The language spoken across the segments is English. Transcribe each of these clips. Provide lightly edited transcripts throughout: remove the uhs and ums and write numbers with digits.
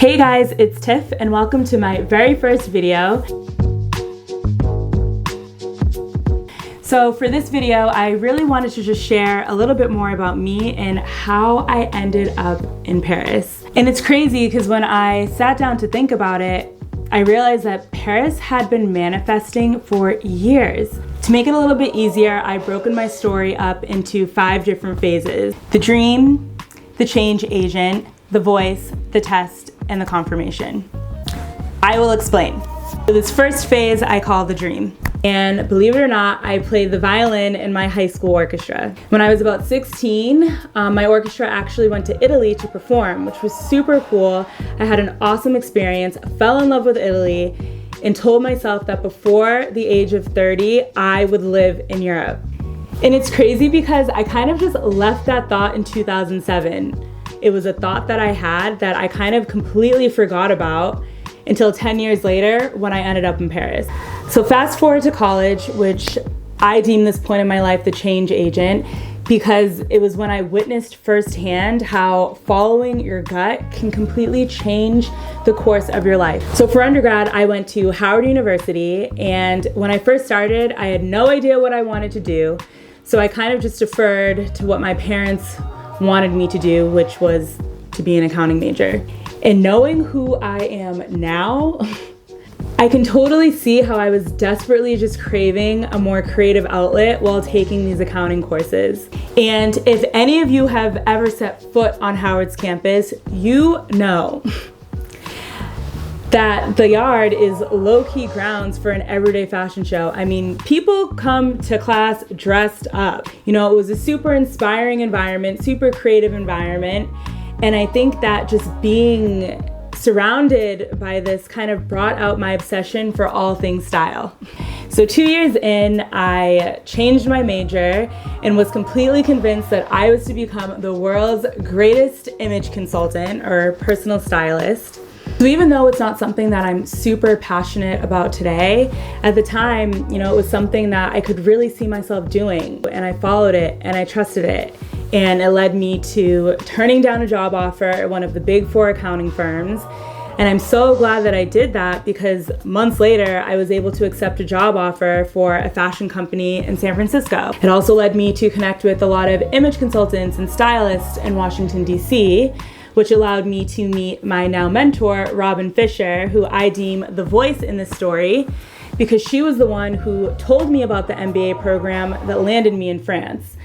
Hey guys, it's Tiff and welcome to my very first video. So for this video, I really wanted to just share a little bit more about me and how I ended up in Paris. And it's crazy because when I sat down to think about it, I realized that Paris had been manifesting for years. To make it a little bit easier, I've broken my story up into 5 different phases: the dream, the change agent, the voice, the test, and the confirmation. I will explain. So this first phase I call the dream. And believe it or not, I played the violin in my high school orchestra. When I was about 16, my orchestra actually went to Italy to perform, which was super cool. I had an awesome experience, fell in love with Italy, and told myself that before the age of 30, I would live in Europe. And it's crazy because I kind of just left that thought in 2007. It was a thought that I had that I kind of completely forgot about until 10 years later when I ended up in Paris. So fast forward to college, which I deem this point in my life the change agent, because it was when I witnessed firsthand how following your gut can completely change the course of your life. So for undergrad, I went to Howard University, and when I first started, I had no idea what I wanted to do. So I kind of just deferred to what my parents wanted me to do, which was to be an accounting major. And knowing who I am now, I can totally see how I was desperately just craving a more creative outlet while taking these accounting courses. And if any of you have ever set foot on Howard's campus, you know that the Yard is low-key grounds for an everyday fashion show. I mean, people come to class dressed up. You know, it was a super inspiring environment, super creative environment. And I think that just being surrounded by this kind of brought out my obsession for all things style. So 2 years in, I changed my major and was completely convinced that I was to become the world's greatest image consultant or personal stylist. So even though it's not something that I'm super passionate about today, at the time, you know, it was something that I could really see myself doing, and I followed it and I trusted it. And it led me to turning down a job offer at one of the big 4 accounting firms. And I'm so glad that I did that because months later, I was able to accept a job offer for a fashion company in San Francisco. It also led me to connect with a lot of image consultants and stylists in Washington, D.C., which allowed me to meet my now mentor, Robin Fisher, who I deem the voice in this story, because she was the one who told me about the MBA program that landed me in France.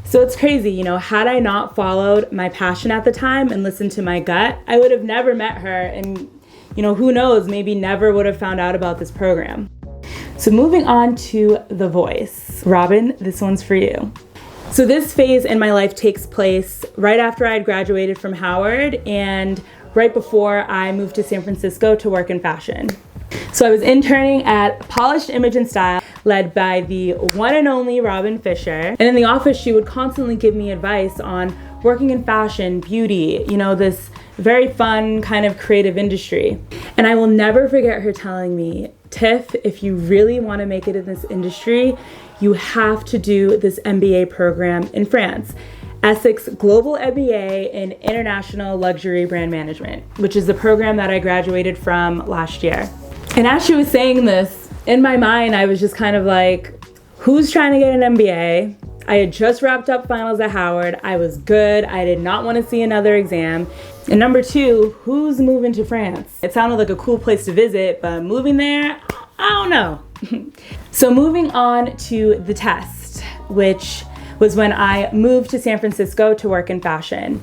So it's crazy, you know, had I not followed my passion at the time and listened to my gut, I would have never met her and, you know, who knows, maybe never would have found out about this program. So moving on to the voice. Robin, this one's for you. So this phase in my life takes place right after I had graduated from Howard and right before I moved to San Francisco to work in fashion. So I was interning at Polished Image and Style, led by the one and only Robin Fisher. And in the office, she would constantly give me advice on working in fashion, beauty, you know, this very fun kind of creative industry. And I will never forget her telling me, Tiff, if you really want to make it in this industry, you have to do this MBA program in France. Essex Global MBA in International Luxury Brand Management, which is the program that I graduated from last year. And as she was saying this, in my mind, I was just kind of like, who's trying to get an MBA? I had just wrapped up finals at Howard. I was good. I did not want to see another exam. And number 2, who's moving to France? It sounded like a cool place to visit, but moving there, I don't know. So moving on to the test, which was when I moved to San Francisco to work in fashion.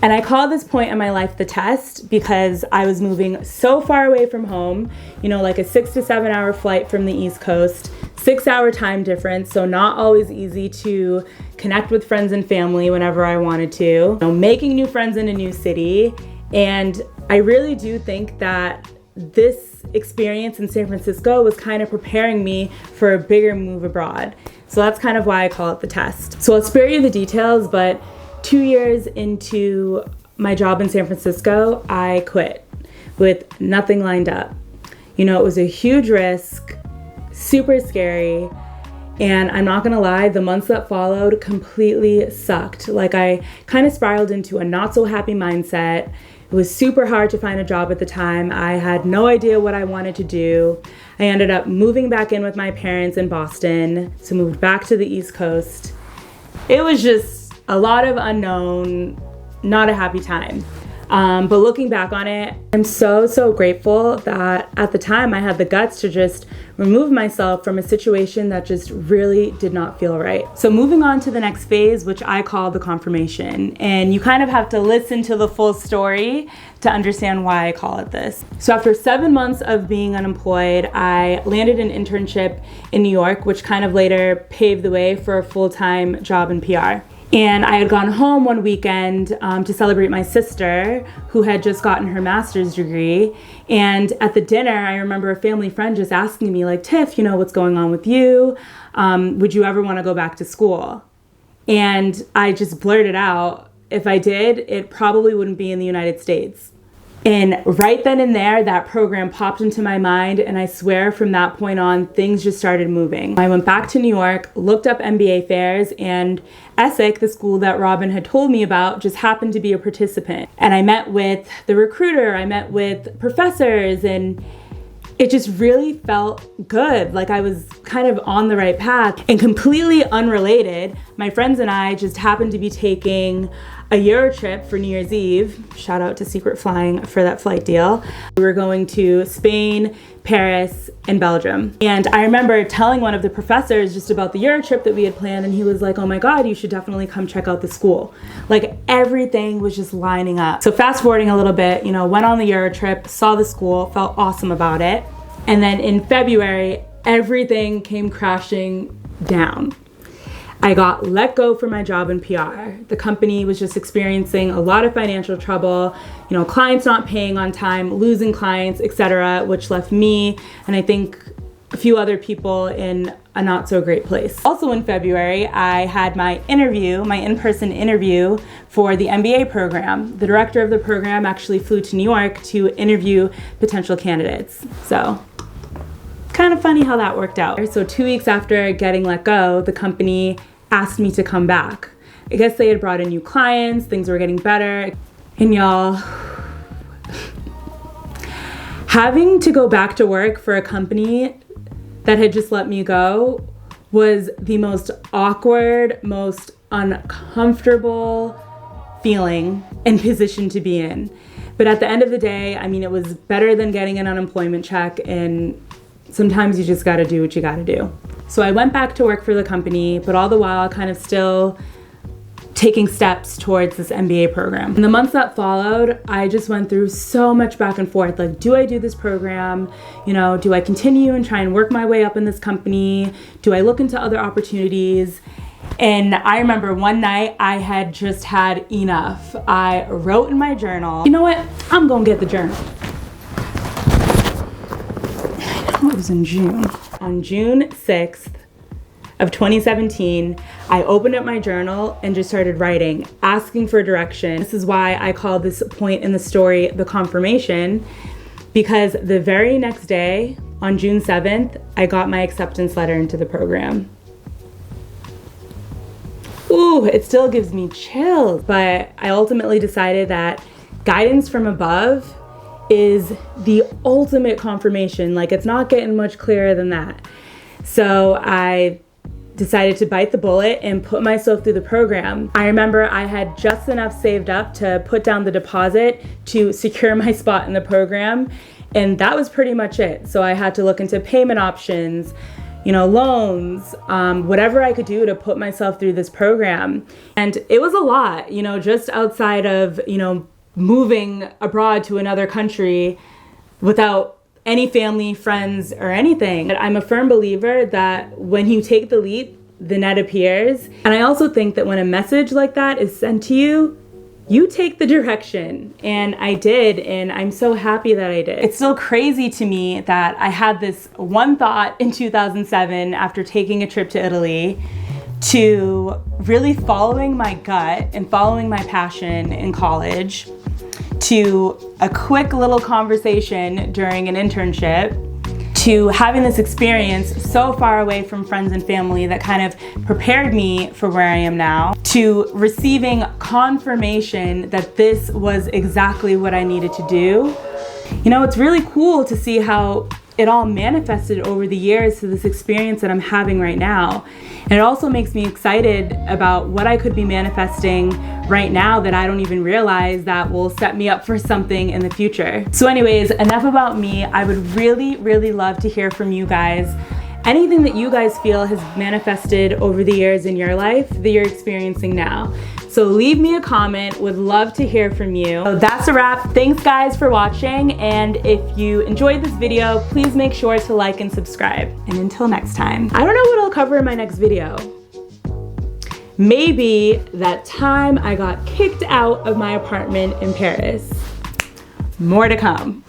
And I call this point in my life the test because I was moving so far away from home, you know, like a 6 to 7 hour flight from the East Coast, 6-hour time difference, so not always easy to connect with friends and family whenever I wanted to, you know, making new friends in a new city. And I really do think that this experience in San Francisco was kind of preparing me for a bigger move abroad. So that's kind of why I call it the test. So I'll spare you the details, but 2 years into my job in San Francisco, I quit with nothing lined up. You know, it was a huge risk, super scary, and I'm not gonna lie, the months that followed completely sucked. Like I kind of spiraled into a not so happy mindset, It was super hard to find a job at the time. I had no idea what I wanted to do. I ended up moving back in with my parents in Boston, so moved back to the East Coast. It was just a lot of unknown, not a happy time. But looking back on it, I'm so grateful that at the time I had the guts to just remove myself from a situation that just really did not feel right. So moving on to the next phase, which I call the confirmation. And you kind of have to listen to the full story to understand why I call it this. So after 7 months of being unemployed, I landed an internship in New York, which kind of later paved the way for a full-time job in PR. And I had gone home one weekend to celebrate my sister, who had just gotten her master's degree. And at the dinner, I remember a family friend just asking me, like, Tiff, you know, what's going on with you? Would you ever want to go back to school? And I just blurted out, if I did, it probably wouldn't be in the United States. And right then and there, that program popped into my mind, and I swear from that point on, things just started moving. I went back to New York, looked up MBA fairs, and ESSEC, the school that Robin had told me about, just happened to be a participant. And I met with the recruiter, I met with professors, and it just really felt good, like I was kind of on the right path. And completely unrelated, my friends and I just happened to be taking a Euro trip for New Year's Eve. Shout out to Secret Flying for that flight deal. We were going to Spain, Paris, and Belgium. And I remember telling one of the professors just about the Euro trip that we had planned, and he was like, oh my God, you should definitely come check out the school. Like everything was just lining up. So fast forwarding a little bit, you know, went on the Euro trip, saw the school, felt awesome about it. And then in February, everything came crashing down. I got let go from my job in PR. The company was just experiencing a lot of financial trouble, you know, clients not paying on time, losing clients, etc., which left me and I think a few other people in a not so great place. Also in February, I had my interview, my in-person interview for the MBA program. The director of the program actually flew to New York to interview potential candidates. So kind of funny how that worked out. So 2 weeks after getting let go, the company asked me to come back. I guess they had brought in new clients, things were getting better. And y'all, having to go back to work for a company that had just let me go was the most awkward, most uncomfortable feeling and position to be in. But at the end of the day, I mean, it was better than getting an unemployment check, and sometimes you just gotta do what you gotta do. So I went back to work for the company, but all the while kind of still taking steps towards this MBA program. In the months that followed, I just went through so much back and forth. Like, do I do this program? You know, do I continue and try and work my way up in this company? Do I look into other opportunities? And I remember one night I had just had enough. I wrote in my journal, you know what? I'm gonna get the journal. It was in June. On June 6th of 2017, I opened up my journal and just started writing, asking for direction. This is why I call this point in the story the confirmation, because the very next day, on June 7th, I got my acceptance letter into the program. Ooh, it still gives me chills, but I ultimately decided that guidance from above is the ultimate confirmation. Like, it's not getting much clearer than that. So I decided to bite the bullet and put myself through the program. I remember I had just enough saved up to put down the deposit to secure my spot in the program, and that was pretty much it. So I had to look into payment options, you know, loans, whatever I could do to put myself through this program. And it was a lot, you know, just outside of, you know, moving abroad to another country without any family, friends, or anything. I'm a firm believer that when you take the leap, the net appears. And I also think that when a message like that is sent to you, you take the direction. And I did, and I'm so happy that I did. It's still crazy to me that I had this one thought in 2007 after taking a trip to Italy to really following my gut and following my passion in college, to a quick little conversation during an internship, to having this experience so far away from friends and family that kind of prepared me for where I am now, to receiving confirmation that this was exactly what I needed to do. You know, it's really cool to see how it all manifested over the years to this experience that I'm having right now. And it also makes me excited about what I could be manifesting right now that I don't even realize that will set me up for something in the future. So anyways, enough about me. I would really, really love to hear from you guys. Anything that you guys feel has manifested over the years in your life that you're experiencing now. So leave me a comment, would love to hear from you. So that's a wrap. Thanks guys for watching. And if you enjoyed this video, please make sure to like and subscribe. And until next time, I don't know what I'll cover in my next video. Maybe that time I got kicked out of my apartment in Paris. More to come.